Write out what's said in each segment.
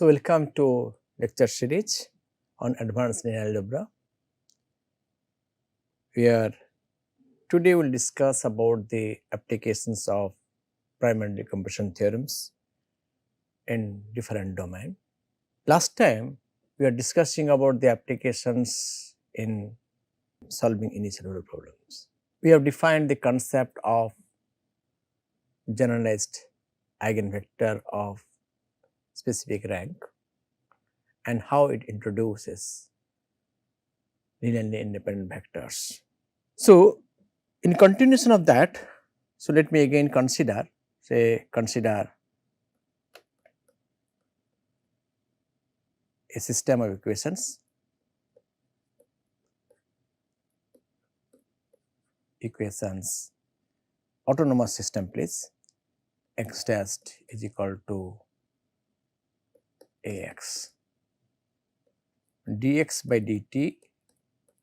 So, welcome to lecture series on advanced linear algebra, where today we will discuss about the applications of primary decomposition theorems in different domain. Last time we are discussing about the applications in solving initial order problems. We have defined the concept of generalized eigenvector of specific rank and how it introduces linearly independent vectors. So, in continuation of that, so let me again consider a system of equations autonomous system, please. X dash is equal to Ax, dx by dt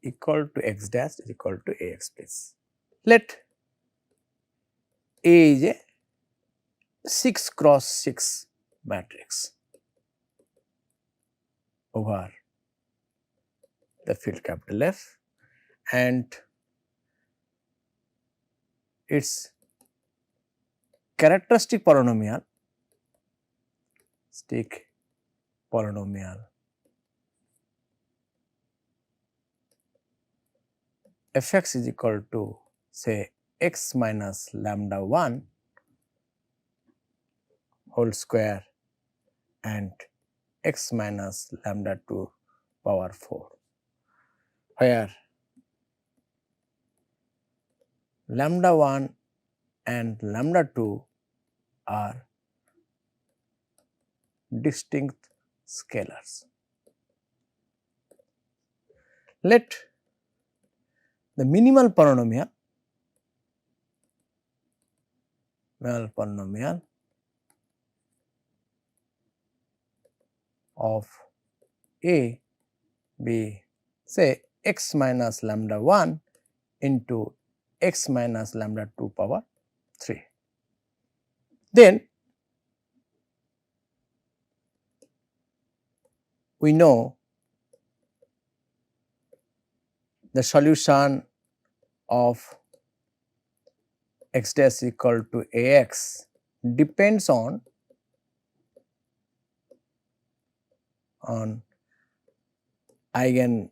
equal to x dash is equal to Ax, please. Let A is a 6 cross 6 matrix over the field capital F, and its characteristic polynomial Fx is equal to say x minus lambda 1 whole square and x minus lambda 2 power 4, where lambda 1 and lambda 2 are distinct scalars. Let the minimal polynomial of A be say x minus lambda 1 into x minus lambda 2 power 3. Then we know the solution of x dash equal to Ax depends on eigen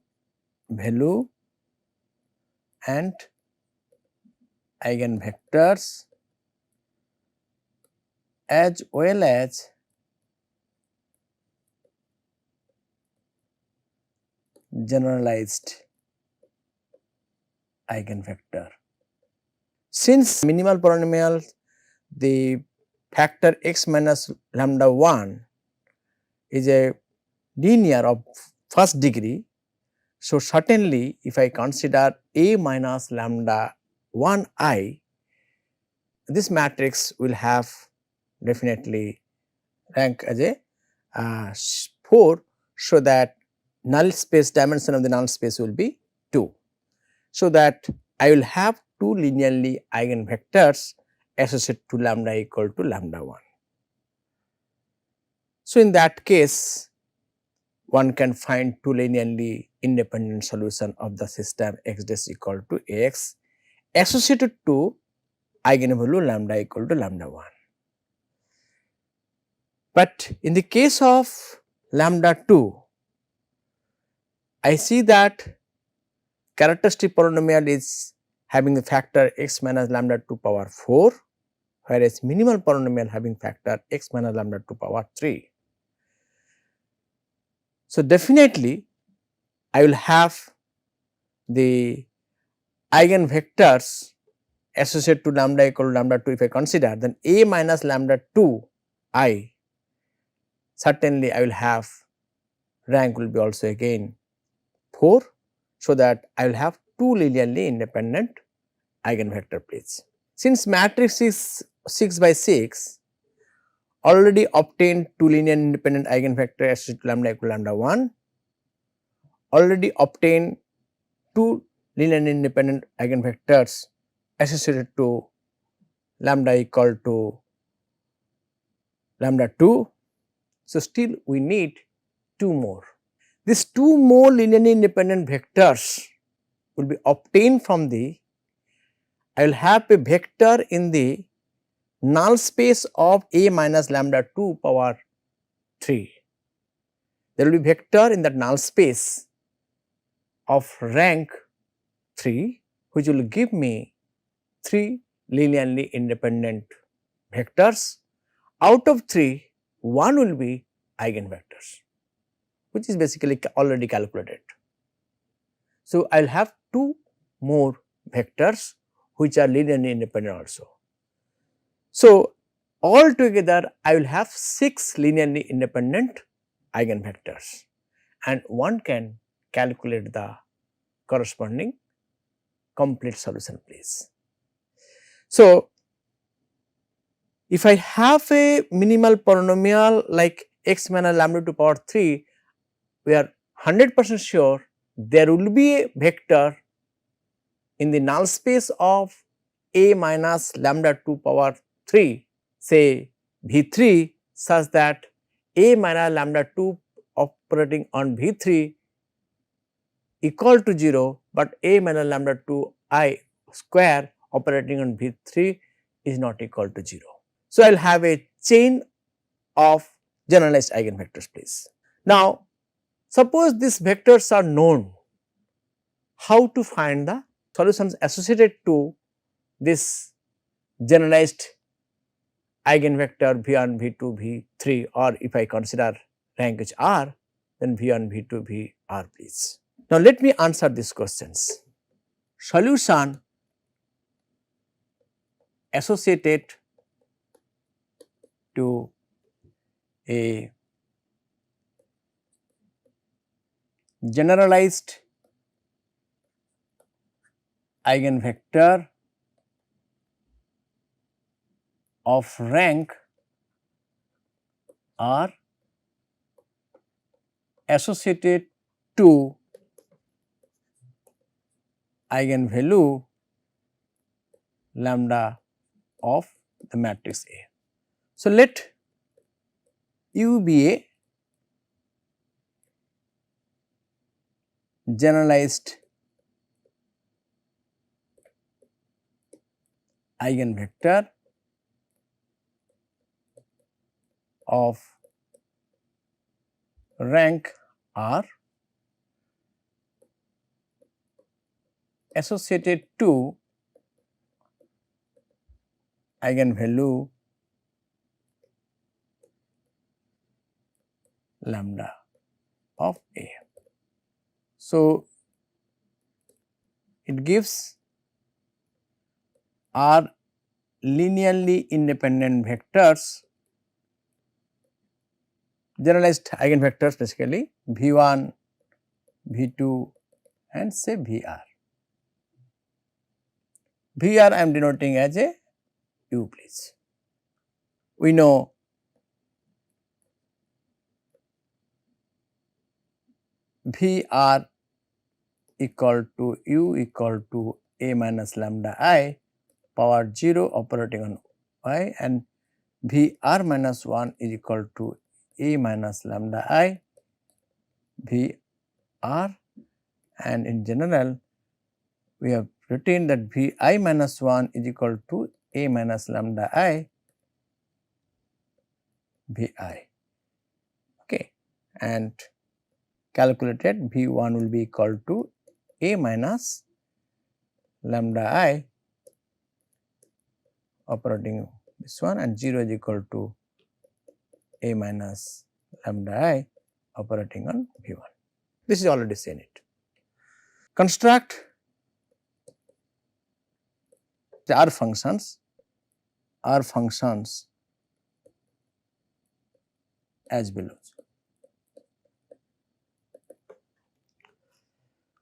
value and eigenvectors as well as generalized eigenvector. Since minimal polynomial, the factor x minus lambda 1 is a linear of first degree. So, certainly if I consider A minus lambda 1 I, this matrix will have definitely rank as a 4, so that null space dimension of the null space will be 2. So, that I will have 2 linearly eigenvectors associated to lambda equal to lambda 1. So, in that case one can find 2 linearly independent solution of the system x dash equal to Ax associated to eigenvalue lambda equal to lambda 1. But in the case of lambda 2, I see that characteristic polynomial is having the factor x minus lambda 2 power 4, whereas minimal polynomial having factor x minus lambda 2 power 3. So, definitely I will have the eigenvectors associated to lambda equal to lambda 2 if I consider, then A minus lambda 2 I, certainly I will have rank will be also again 4. So, that I will have 2 linearly independent eigenvector, please. Since matrix is 6 by 6, already obtained 2 linear independent eigenvector associated to lambda equal to lambda 1, already obtained 2 linear independent eigenvectors associated to lambda equal to lambda 2, So, still we need 2 more. These 2 more linearly independent vectors will be obtained from the, I will have a vector in the null space of A minus lambda 2 power 3. There will be vector in that null space of rank 3, which will give me 3 linearly independent vectors. Out of 3, 1 will be eigenvectors, which is basically already calculated. So, I will have 2 more vectors which are linearly independent also. So, altogether I will have 6 linearly independent eigenvectors, and one can calculate the corresponding complete solution, please. So, if I have a minimal polynomial like x minus lambda to power 3, we are 100% sure there will be a vector in the null space of A minus lambda to power 3, say V3, such that A minus lambda 2 operating on V3 equal to 0, but A minus lambda 2 I square operating on V3 is not equal to 0. So, I will have a chain of generalized eigenvectors, please. Now, suppose these vectors are known, how to find the solutions associated to this generalized eigenvector V1, V2, V3, or if I consider rank is R, then V1, V2, Vr, please. Now, let me answer these questions. Solution associated to a generalized eigenvector of rank are associated to eigenvalue lambda of the matrix A. So, let U be a generalized eigenvector of rank R associated to eigenvalue lambda of A. So, it gives R linearly independent vectors, generalized eigenvectors basically V1, V2 and say Vr. Vr I am denoting as a U, please. We know Vr equal to U equal to A minus lambda I power 0 operating on y, and Vr minus 1 is equal to A minus lambda I Vr, and in general we have written that Vi minus 1 is equal to A minus lambda I Vi, okay, and calculated V1 will be equal to A minus lambda I operating this one, and 0 is equal to A minus lambda I operating on V1. This is already seen it. Construct the R functions as below.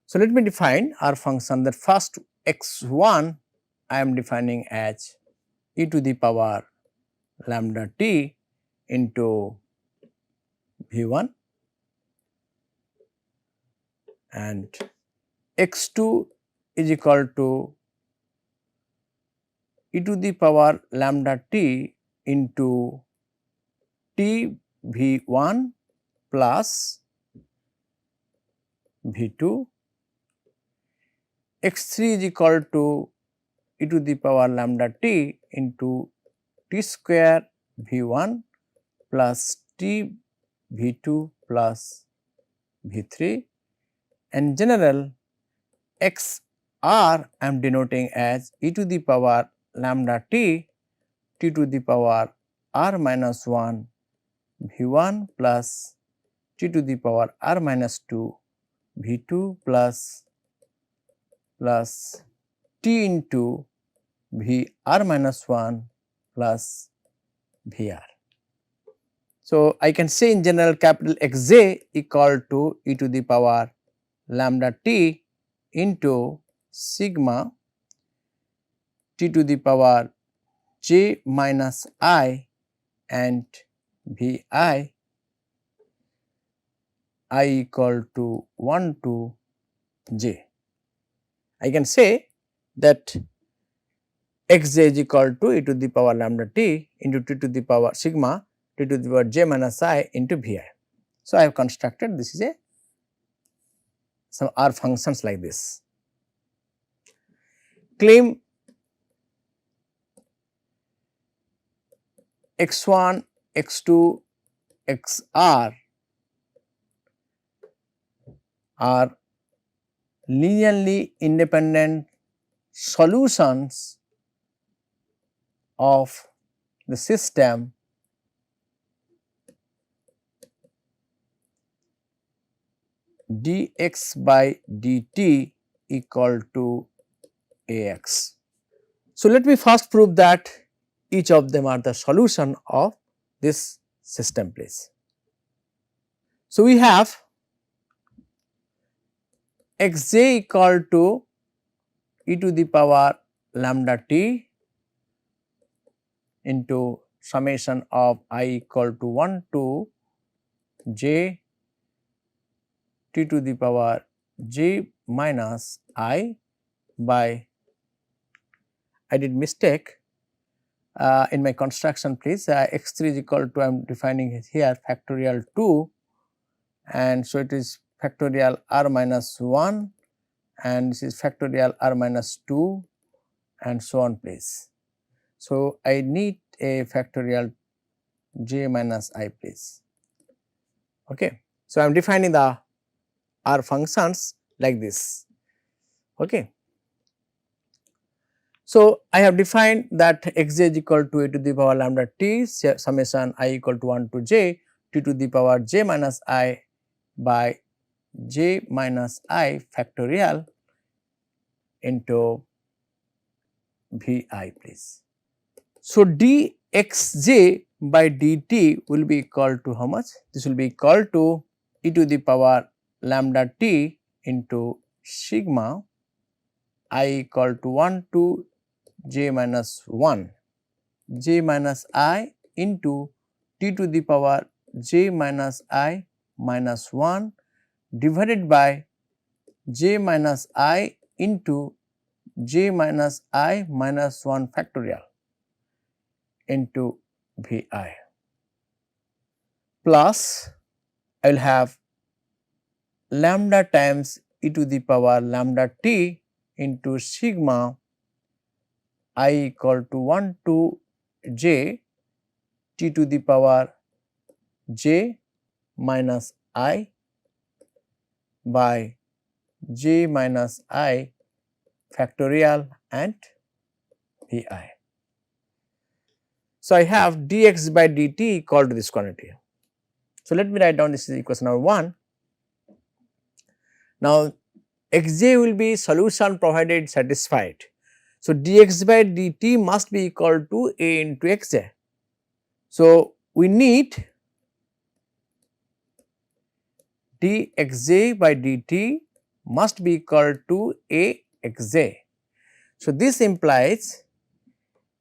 So, let me define R function. That first x1 I am defining as e to the power lambda t into V1, and x2 is equal to e to the power lambda t into t V1 plus V2, x3 is equal to e to the power lambda t into t square V1 plus t V2 plus V3, and general x r I am denoting as e to the power lambda t to the power r minus 1 V1 plus t to the power r minus 2 V2 plus t into V r minus 1 plus Vr. So, I can say in general capital Xj equal to e to the power lambda t into sigma t to the power j minus I and V I equal to 1 to j. I can say that x j is equal to e to the power lambda t into t to the power sigma t to the power j minus I into V I. So, I have constructed this is a some R functions like this. Claim x1, x2, xr are linearly independent solutions of the system dx by dt equal to Ax. So, let me first prove that each of them are the solution of this system please. So, we have xj equal to e to the power lambda t into summation of I equal to 1 to j t to the power j minus I by, I did mistake in my construction please, x3 is equal to I am defining it here factorial 2, and so it is factorial r minus 1 and this is factorial r minus 2 and so on please. So, I need a factorial j minus I please. Okay. So, I am defining the R functions like this. Okay. So, I have defined that xj is equal to e to the power lambda t summation I equal to 1 to j t to the power j minus I by j minus I factorial into V I please. So, dxj by dt will be equal to how much? This will be equal to e to the power lambda t into sigma I equal to 1 to j minus 1 j minus I into t to the power j minus I minus 1 divided by j minus I into j minus I minus 1 factorial into V I plus I will have lambda times e to the power lambda t into sigma I equal to 1 to j t to the power j minus I by j minus I factorial and V I. So, I have dx by dt equal to this quantity. So, let me write down this is equation number 1. Now, xj will be solution provided satisfied. So, dx by dt must be equal to a into xj. So, we need dxj by dt must be equal to a xj. So, this implies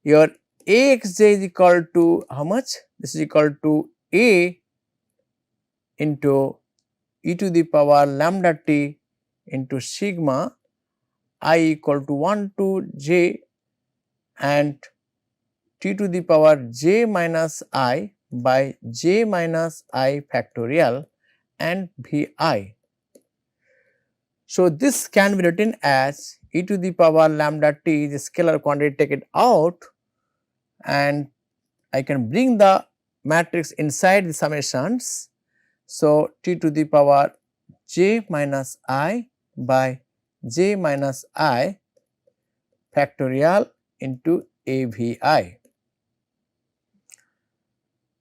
your Axj is equal to how much? This is equal to A into e to the power lambda t into sigma I equal to 1 to j and t to the power j minus I by j minus I factorial and Vi. So, this can be written as e to the power lambda t is a scalar quantity, take it out and I can bring the matrix inside the summations. So, t to the power j minus I by j minus I factorial into AVI.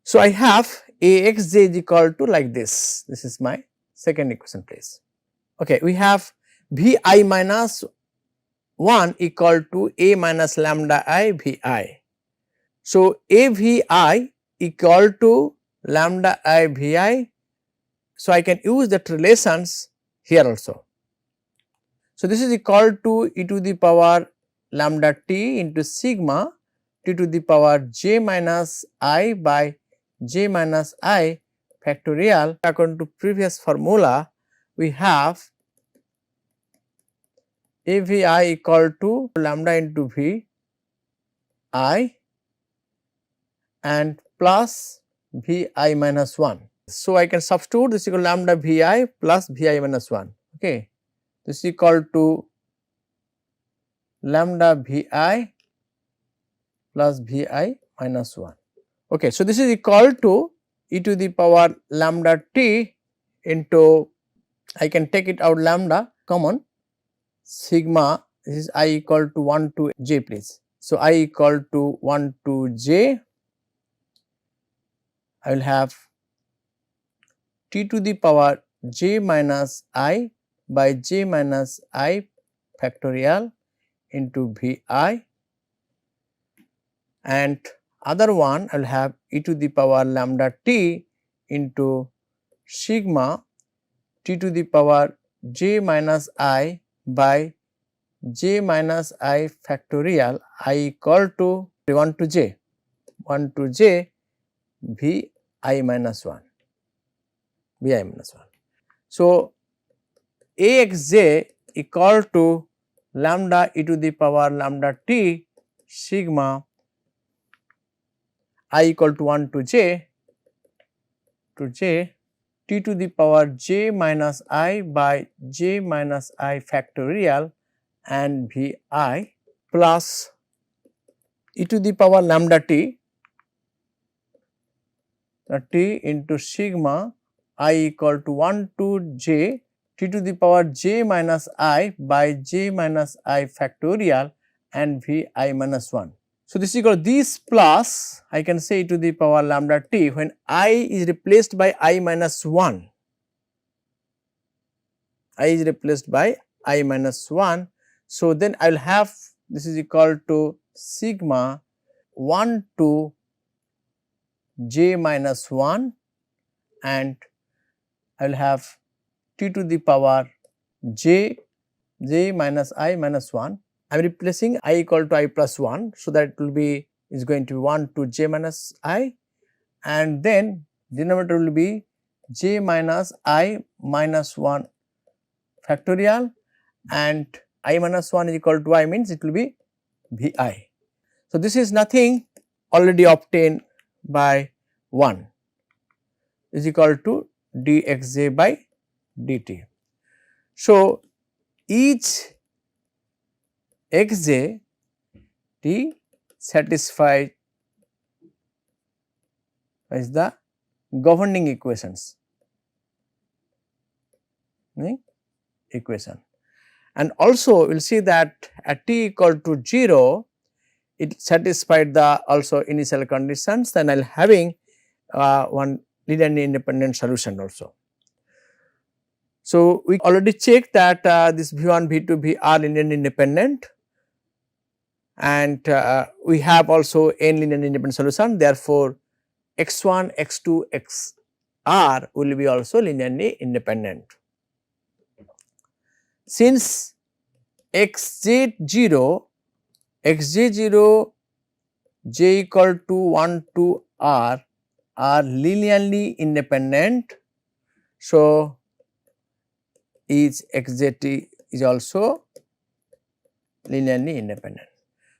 So, I have Axj is equal to like this is my second equation please. Okay, we have Vi minus 1 equal to A minus lambda I Vi. So, AVI equal to lambda I Vi. So, I can use that relations here also. So, this is equal to e to the power lambda t into sigma t to the power j minus I by j minus I factorial. According to previous formula, we have AVI equal to lambda into V I and plus Vi minus 1. So, I can substitute this equal lambda Vi plus Vi minus 1. Okay. This is equal to lambda Vi plus Vi minus 1. Okay. So, this is equal to e to the power lambda t into, I can take it out lambda common, sigma, this is I equal to 1 to j please. So, I equal to 1 to j, I will have t to the power j minus I by j minus I factorial into Vi, and other one I will have e to the power lambda t into sigma t to the power j minus I by j minus I factorial I equal to 1 to j Vi minus 1 Vi minus 1. So, Axj equal to lambda e to the power lambda t sigma I equal to 1 to j t to the power j minus I by j minus I factorial and Vi plus e to the power lambda t into sigma I equal to 1 to j t to the power j minus I by j minus I factorial and Vi minus 1. So, this is equal to this plus I can say e to the power lambda t when I is replaced by I minus 1, I is replaced by I minus 1. So, then I will have this is equal to sigma 1 to j minus 1 and I will have t to the power j minus I minus 1. I am replacing I equal to I plus 1. So, that it will be is going to be 1 to j minus I and then denominator will be j minus I minus 1 factorial and I minus 1 is equal to I means it will be Vi. So, this is nothing already obtained by 1 is equal to dxj by dt. So, each xj t satisfies the governing equations and also we will see that at t equal to 0 it satisfied the also initial conditions, then I will having one linearly independent solution also. So, we already checked that this V1, V2, V are linearly independent and we have also n linearly independent solution, therefore, x1, x2, xr will be also linearly independent. Since xj0 j equal to 1 to r are linearly independent. So, each xj is also linearly independent.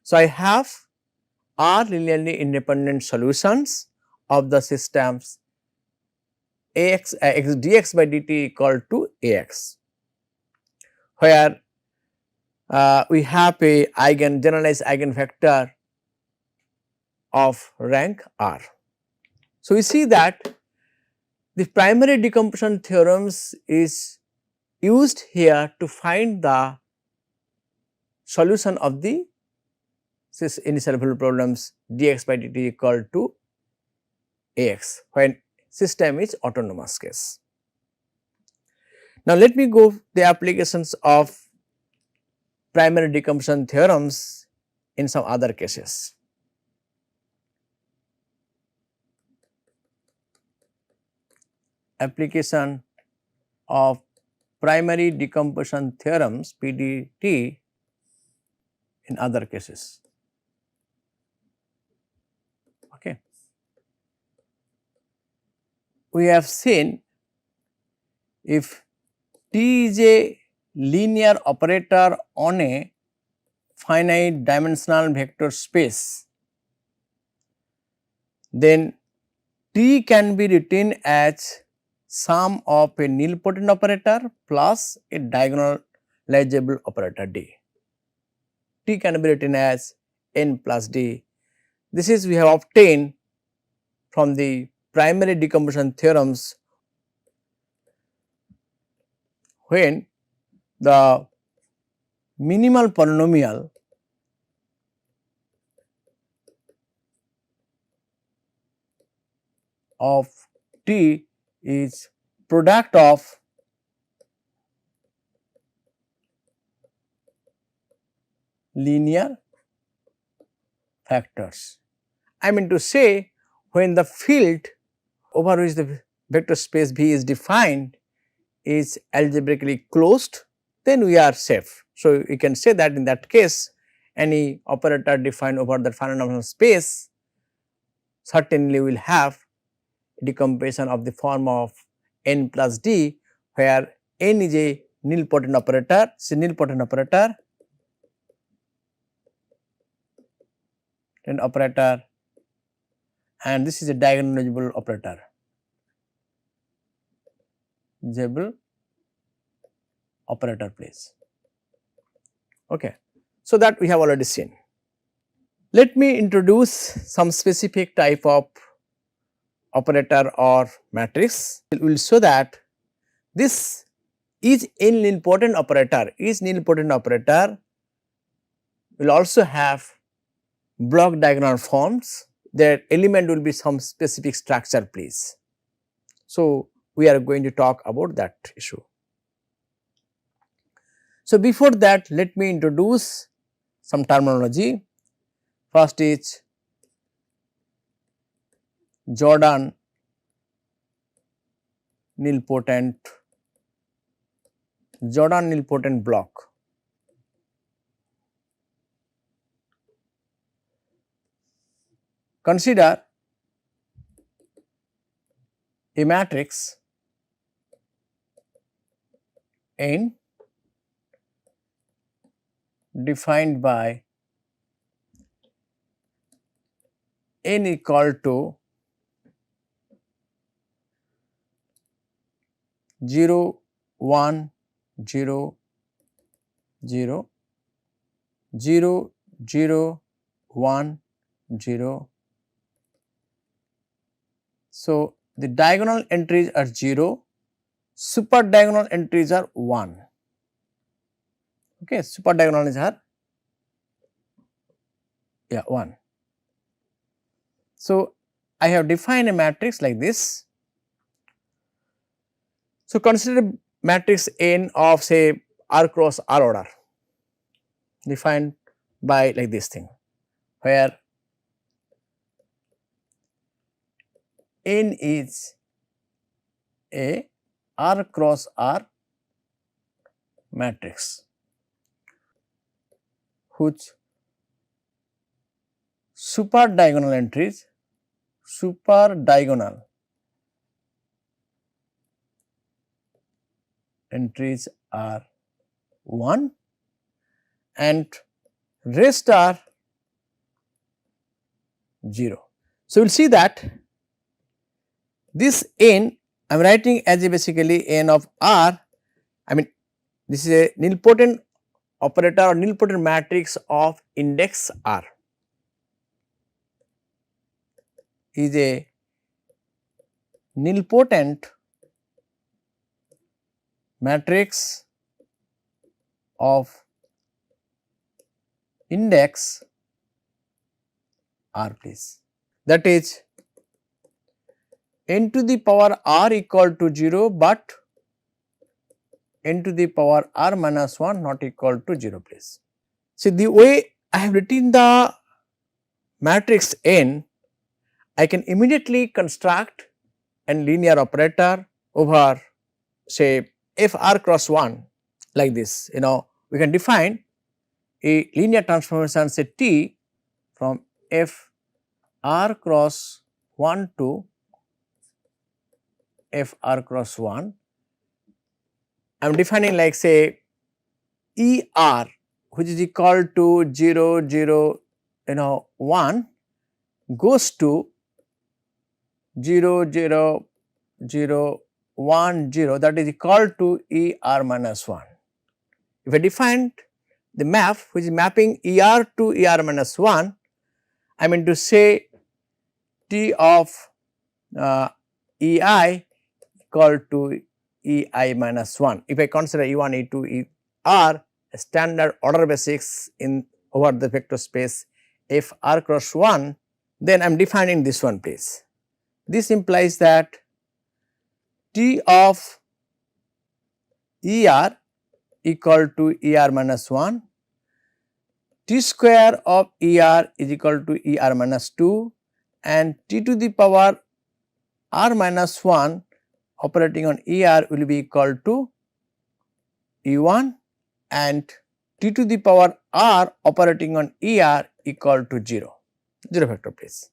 So, I have r linearly independent solutions of the systems Ax dx by dt equal to Ax, where we have a generalized eigenvector of rank R. So, we see that the primary decomposition theorems is used here to find the solution of the initial problems dx by dt equal to Ax when system is autonomous case. Now, let me go the applications of primary decomposition theorems in some other cases. Application of primary decomposition theorems PDT in other cases. Okay. We have seen if T is a linear operator on a finite dimensional vector space, then T can be written as sum of a nilpotent operator plus a diagonalizable operator D. T can be written as n plus D. This is we have obtained from the primary decomposition theorems when the minimal polynomial of T is product of linear factors. I mean to say, when the field over which the vector space V is defined is algebraically closed, then we are safe. So, we can say that in that case any operator defined over the finite dimensional space certainly will have decomposition of the form of n plus d, where n is a nilpotent operator, and this is a diagonalizable operator, place. Okay. So, that we have already seen. Let me introduce some specific type of operator or matrix. We will show that this is nilpotent operator will also have block diagonal forms. Their element will be some specific structure, please. So, we are going to talk about that issue. So, before that, let me introduce some terminology. First is Jordan nilpotent block. Consider a matrix N defined by n equal to 0, 1, 0, 0, 0, 0, 1, 0. So, the diagonal entries are 0, super diagonal entries are 1. Okay, super diagonal is 1. So, I have defined a matrix like this. So, consider matrix N of say R cross R order defined by like this thing, where N is a R cross R matrix whose super diagonal entries are 1 and rest are 0. So, we will see that this n I am writing as a basically n of r, I mean this is a nilpotent operator or nilpotent matrix of index r, is a nilpotent matrix of index r please. That is n to the power r equal to 0, but n to the power r minus 1 not equal to 0 please. See, the way I have written the matrix n, I can immediately construct a linear operator over say f r cross 1 like this. We can define a linear transformation say T from f r cross 1 to f r cross 1. I am defining like say E r which is equal to 0 0 1 goes to 0 0 0 1 0, that is equal to E r minus 1. If I defined the map which is mapping E r to E r minus 1, I mean to say T of E I equal to E I minus 1. If I consider E 1, E 2, E r a standard order basis in over the vector space f r cross 1, then I am defining this one please. This implies that T of E r equal to E r minus 1, T square of E r is equal to E r minus 2, and T to the power r minus 1 operating on E r will be equal to E 1, and T to the power r operating on E r equal to 0 vector please.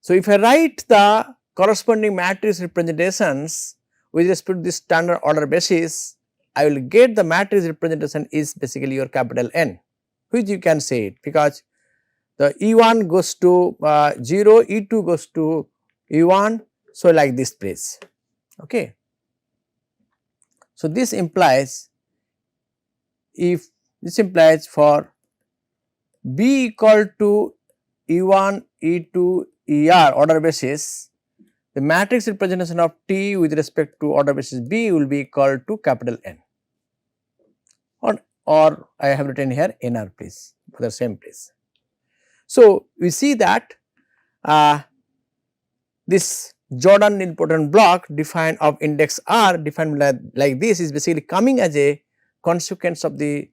So, if I write the corresponding matrix representations with respect to this standard order basis, I will get the matrix representation is basically your capital N, which you can say it because the E 1 goes to 0, E 2 goes to E 1, so like this please. Okay. So, this implies for B equal to E 1, E 2, E r order basis, the matrix representation of T with respect to order basis B will be equal to capital N, or I have written here N r please for the same place. So, we see that this Jordan nilpotent block defined of index r defined like this is basically coming as a consequence of the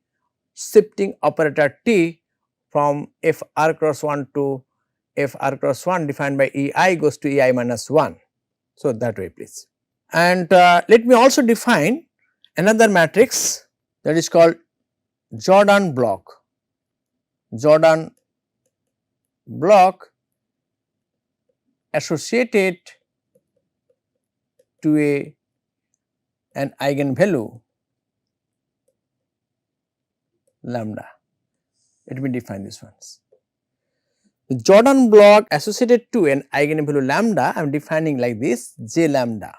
shifting operator T from f r cross 1 to f r cross 1 defined by E I goes to E I minus 1. So, that way please. And let me also define another matrix that is called Jordan block. Jordan block associated to an eigenvalue lambda. Let me define these ones. The Jordan block associated to an eigenvalue lambda, I am defining like this J lambda.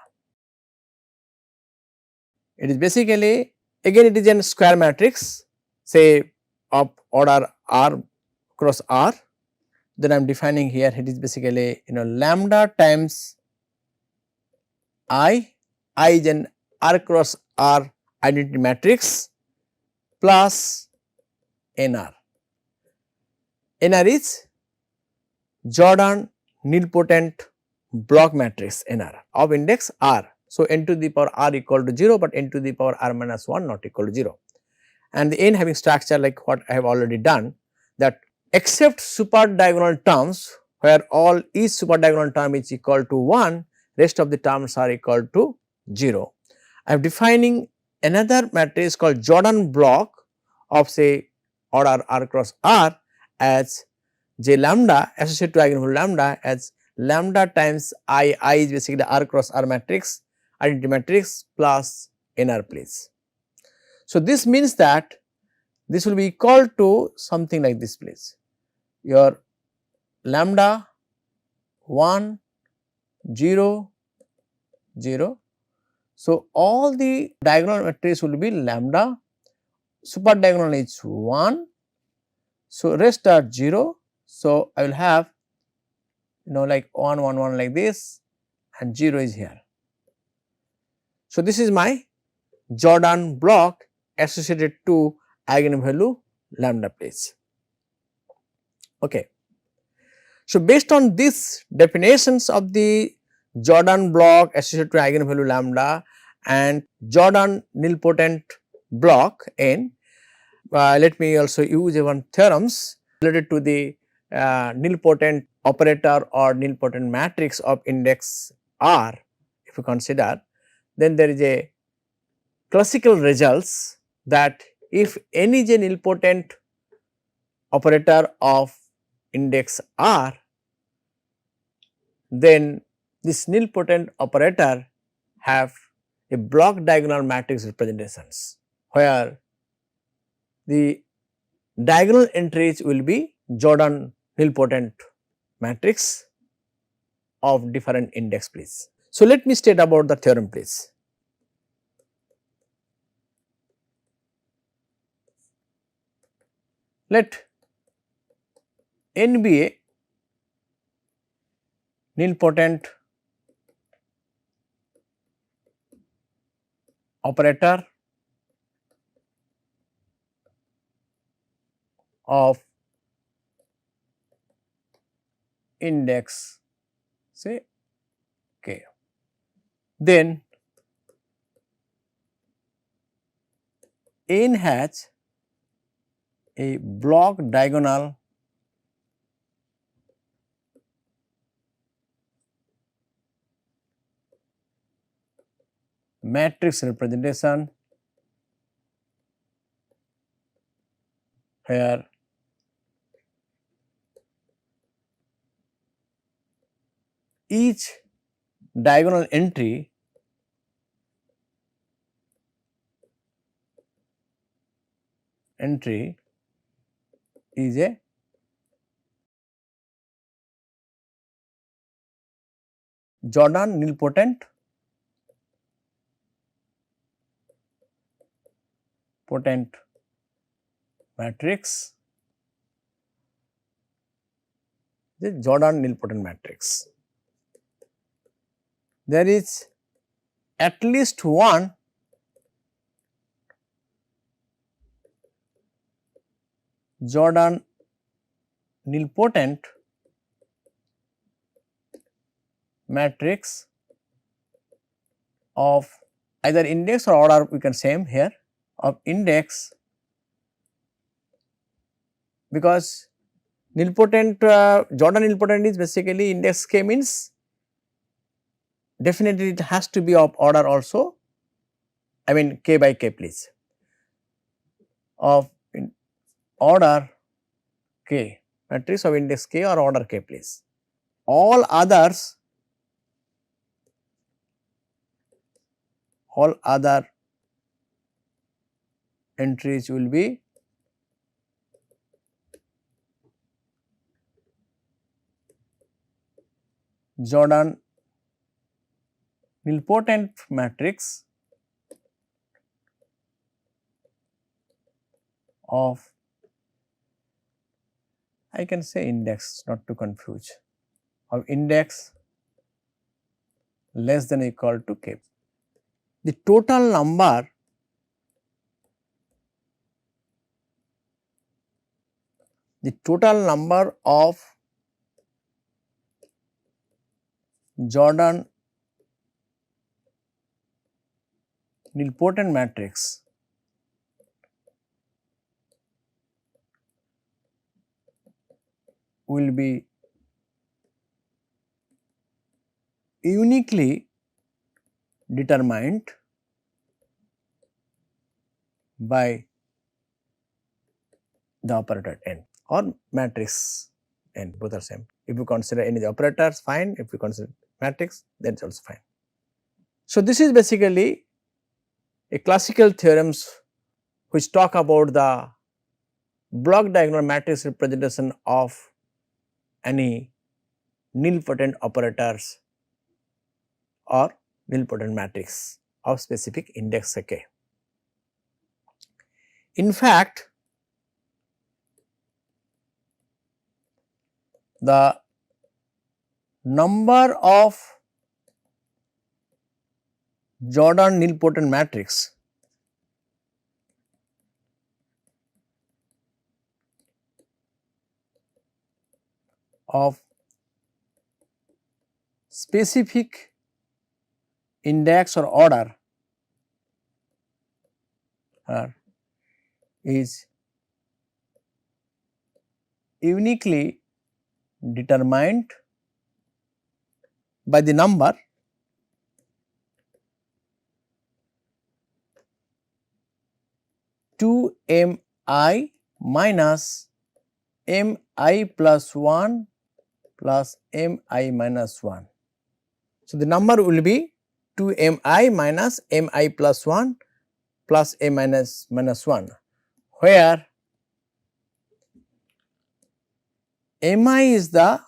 It is basically again it is a square matrix say of order r cross r, then I am defining here it is basically lambda times I is an r cross r identity matrix plus nr. nr is Jordan nilpotent block matrix nr of index r. So, n to the power r equal to 0, but n to the power r minus 1 not equal to 0, and the n having structure like what I have already done, that except super diagonal terms where all each super diagonal term is equal to 1, rest of the terms are equal to 0. I am defining another matrix called Jordan block of say order r cross r as J lambda associated to eigenvalue lambda as lambda times I is basically r cross r matrix identity matrix plus nr please. So, this means that this will be equal to something like this please, your lambda 1 0, 0. So, all the diagonal matrix will be lambda, super diagonal is 1. So, rest are 0. So, I will have like 1 1 1 like this and 0 is here. So, this is my Jordan block associated to eigenvalue lambda place. Okay. So, based on these definitions of the Jordan block associated to eigenvalue lambda and Jordan nilpotent block n, let me also use one theorems related to the nilpotent operator or nilpotent matrix of index R. If you consider, then there is a classical results that if n is a nilpotent operator of index R, then this nilpotent operator have a block diagonal matrix representations, where the diagonal entries will be Jordan nilpotent matrix of different index please. So, let me state about the theorem please. Let n be a nilpotent operator of index say k. Then n has a block diagonal matrix representation where each diagonal entry is a Jordan nilpotent matrix, the Jordan nilpotent matrix. There is at least one Jordan nilpotent matrix of either index or order, we can say here of index, because nilpotent Jordan nilpotent is basically index k means definitely it has to be of order also, I mean k by k please, of order k, matrix of index k or order k please. All other entries will be Jordan nilpotent matrix of, I can say index not to confuse, of index less than or equal to k. The total number of Jordan nilpotent matrix will be uniquely determined by the operator n or matrix n, both are same. If you consider any of the operators, fine. If you consider matrix, then it is also fine. So, this is basically a classical theorems which talk about the block diagonal matrix representation of any nilpotent operators or nilpotent matrix of specific index k. In fact, the number of Jordan nilpotent matrix of specific index or order is uniquely determined by the number two m I minus m I plus 1 plus m I minus 1. So, the number will be 2 m I minus m I plus 1 plus m minus 1, where m I is the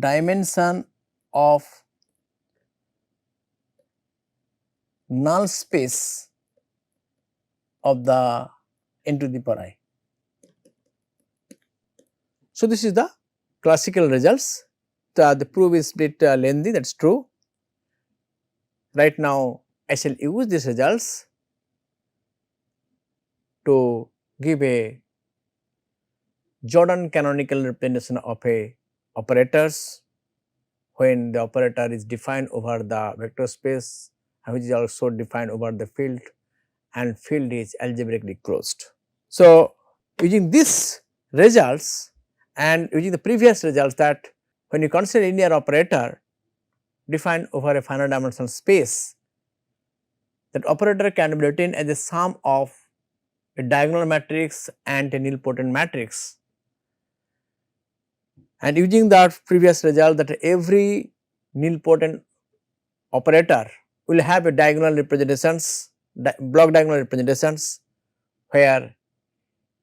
dimension of null space of the n to the power I. So, this is the classical results. The proof is bit lengthy, that is true. Right now, I shall use these results to give a Jordan canonical representation of a operators when the operator is defined over the vector space and which is also defined over the field, and field is algebraically closed. So, using these results and using the previous results, that when you consider linear operator defined over a finite dimensional space, that operator can be written as a sum of a diagonal matrix and a nilpotent matrix. And using the previous result, that every nilpotent operator will have a diagonal representations, block diagonal representations, where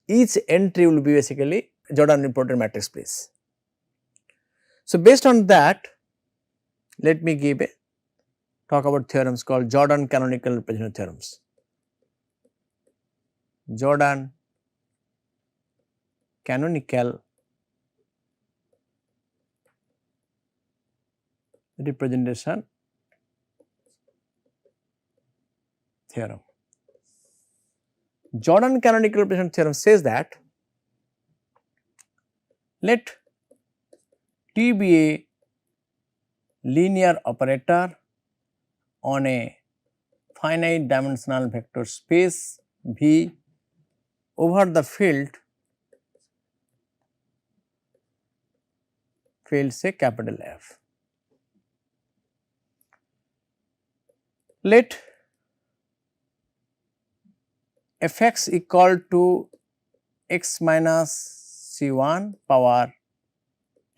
each entry will be basically Jordan nilpotent matrix space. So, based on that, let me give a talk about theorems called Jordan canonical representation theorems. Jordan canonical representation theorem. Jordan canonical representation theorem says that let T be a linear operator on a finite dimensional vector space V over the field say capital F. Let Fx equal to x minus c1 power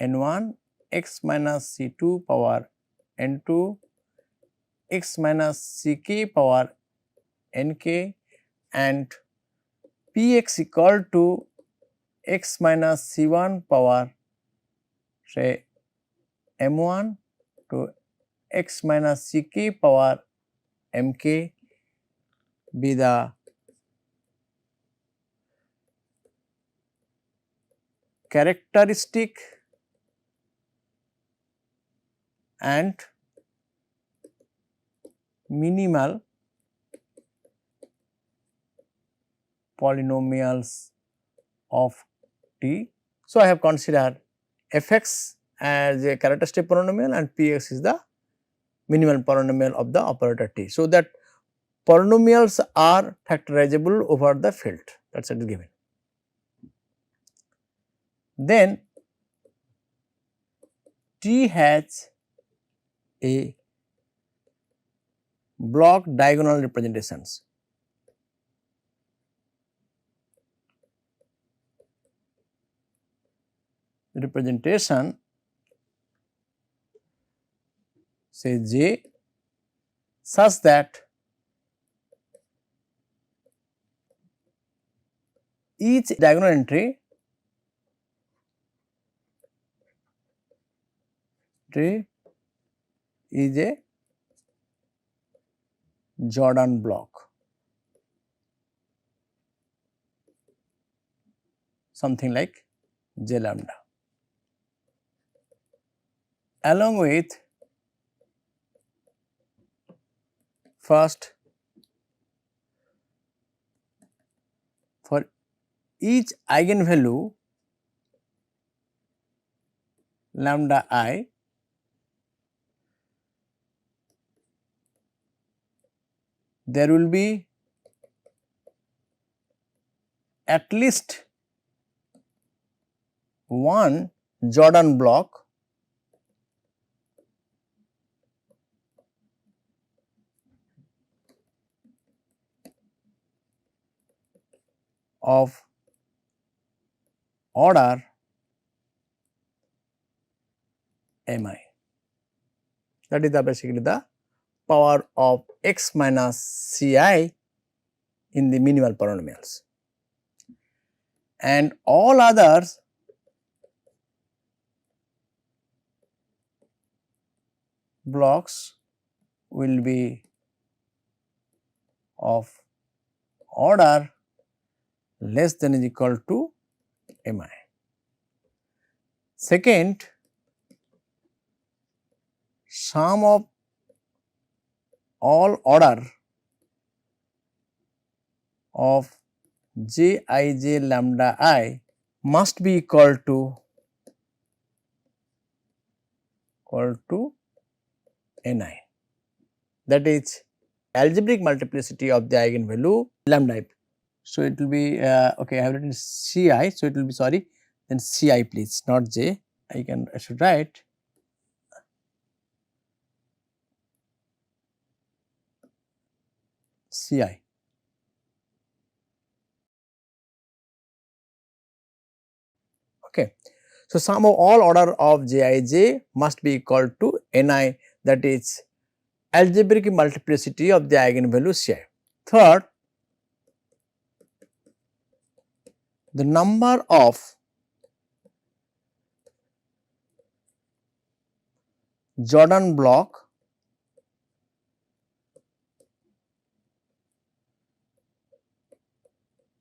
n1, x minus c2 power n2, x minus ck power nk, and px equal to x minus c1 power say m1 to x minus ck power mk be the characteristic and minimal polynomials of T. So, I have considered Fx as a characteristic polynomial and Px is the minimal polynomial of the operator T. So, that polynomials are factorizable over the field, that is given. Then T has a block diagonal representations. Representation say J such that each diagonal entry geometry is a Jordan block, something like J lambda, along with first for each eigenvalue lambda I, there will be at least one Jordan block of order mi. That is basically the power of x minus ci in the minimal polynomials, and all others blocks will be of order less than or equal to mi. Second, sum of all order of Jij lambda I must be equal to ni, that is algebraic multiplicity of the eigenvalue lambda I. So, it will be okay, I have written Ci, so it will be sorry, then Ci please, not J. I should write Ci. Okay. So, sum of all order of Jij must be equal to ni, that is algebraic multiplicity of the eigenvalue Ci. Third, the number of Jordan block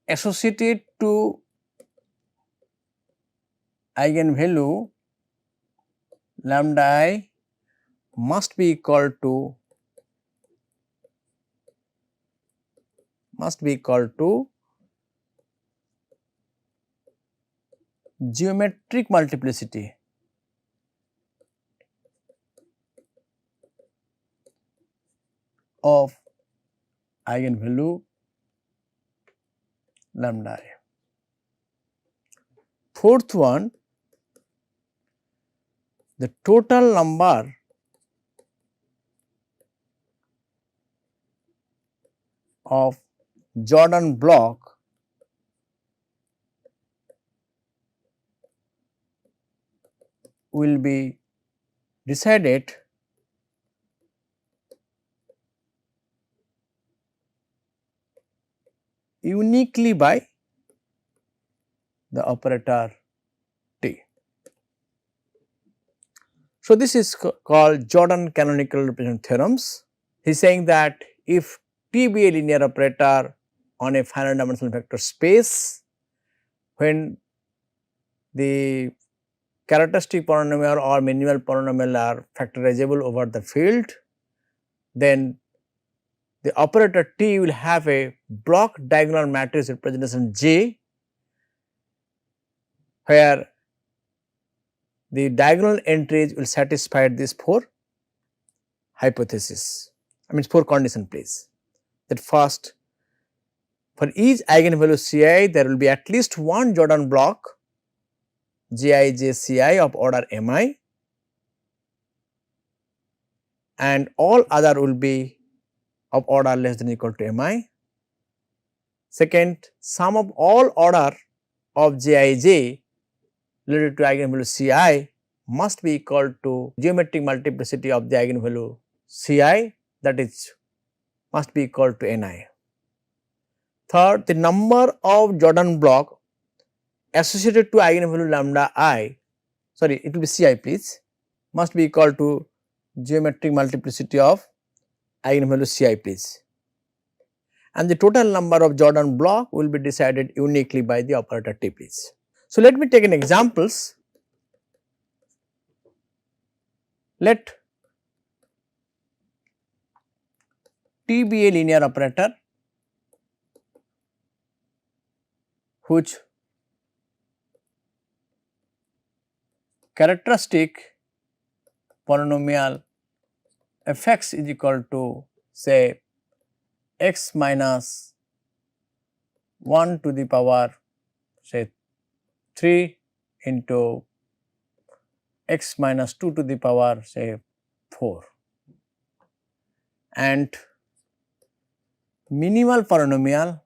associated to eigenvalue lambda I must be equal to geometric multiplicity of eigenvalue lambda I. Fourth one, the total number of Jordan block will be decided uniquely by the operator T. So, this is called Jordan canonical representation theorems. He is saying that if T be a linear operator on a finite dimensional vector space, when the characteristic polynomial or minimal polynomial are factorizable over the field, then the operator T will have a block diagonal matrix representation J, where the diagonal entries will satisfy these four hypotheses, I mean 4 condition please. That first, for each eigenvalue Ci, there will be at least one Jordan block Jij Ci of order mi, and all other will be of order less than or equal to mi. Second, sum of all order of Jij related to eigenvalue Ci must be equal to geometric multiplicity of the eigenvalue Ci, that is must be equal to ni. Third, the number of Jordan block associated to eigenvalue lambda I, sorry, it will be Ci please, must be equal to geometric multiplicity of eigenvalue Ci please, and the total number of Jordan block will be decided uniquely by the operator T please. So, let me take an examples. Let T be a linear operator whose characteristic polynomial fx is equal to say x minus 1 to the power say 3 into x minus 2 to the power say 4, and minimal polynomial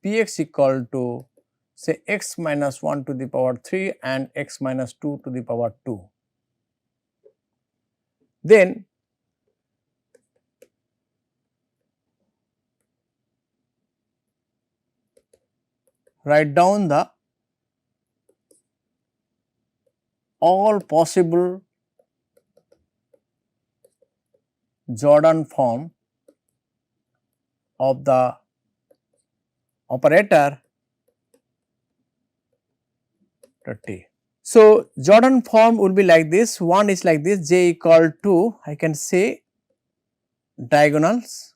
px equal to say x minus 1 to the power 3 and x minus 2 to the power 2. Then write down the all possible Jordan form of the operator T. So, Jordan form will be like this, one is like this, j equal to I can say diagonals.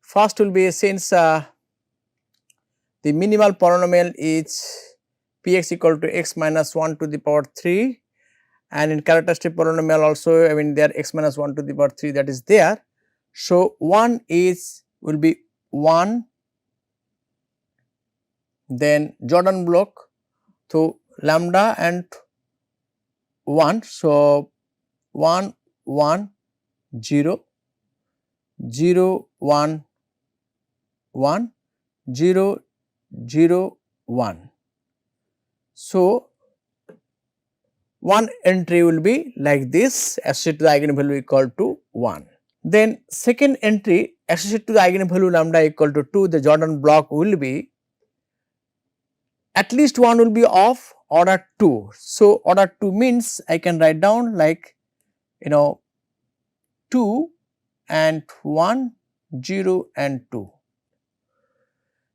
First will be since the minimal polynomial is px equal to x minus 1 to the power 3, and in characteristic polynomial also I mean there x minus 1 to the power 3 that is there. So, 1 is will be 1, then Jordan block to lambda and 1. So, 1 1 0 0 1 1 0 0 1. So, one entry will be like this associated to the eigenvalue equal to 1. Then second entry associated to the eigenvalue lambda equal to 2, the Jordan block will be at least one will be of order 2. So, order 2 means I can write down like 2 and 1 0 and 2.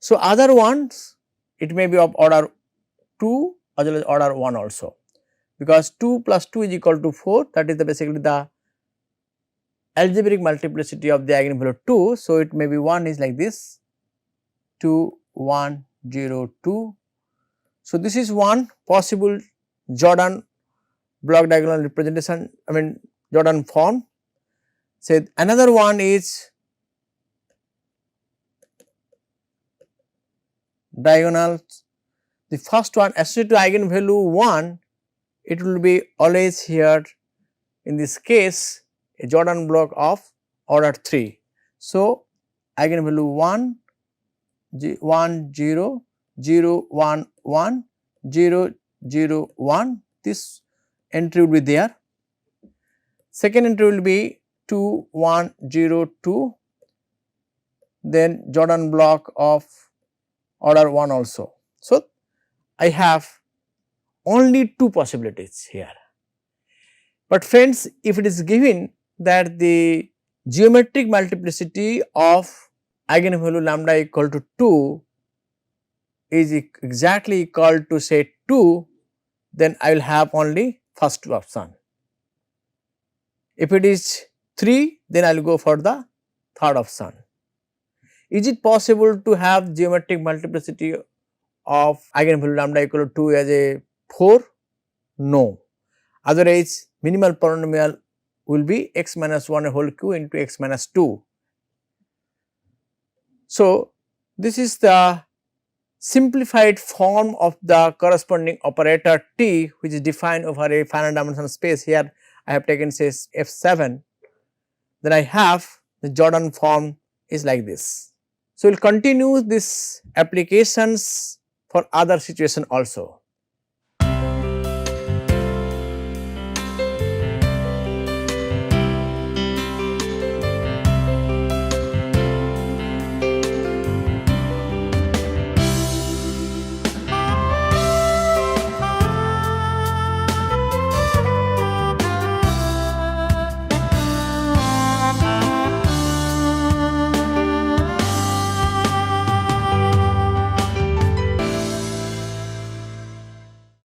So, other ones it may be of order 2 as well as order 1 also, because 2 plus 2 is equal to 4, that is basically the algebraic multiplicity of the eigenvalue 2. So, it may be 1 is like this 2 1 0 2. So, this is one possible Jordan block diagonal representation, I mean Jordan form. Say another one is diagonals. The first one associated to eigenvalue 1, it will be always here in this case a Jordan block of order 3. So, eigenvalue 1 1 0 0 1 1 0 0 1, this entry will be there. Second entry will be 2 1 0 2, then Jordan block of order 1 also. So, I have only 2 possibilities here, but friends, if it is given that the geometric multiplicity of eigenvalue lambda equal to 2 is exactly equal to say 2, then I will have only first option. If it is 3, then I will go for the third option. Is it possible to have geometric multiplicity of eigenvalue lambda equal to 2 as a 4? No, otherwise minimal polynomial will be x minus 1 whole cube into x minus 2. So, this is the simplified form of the corresponding operator T, which is defined over a finite dimensional space. Here I have taken say F7, then I have the Jordan form is like this. So, we will continue this applications for other situation also.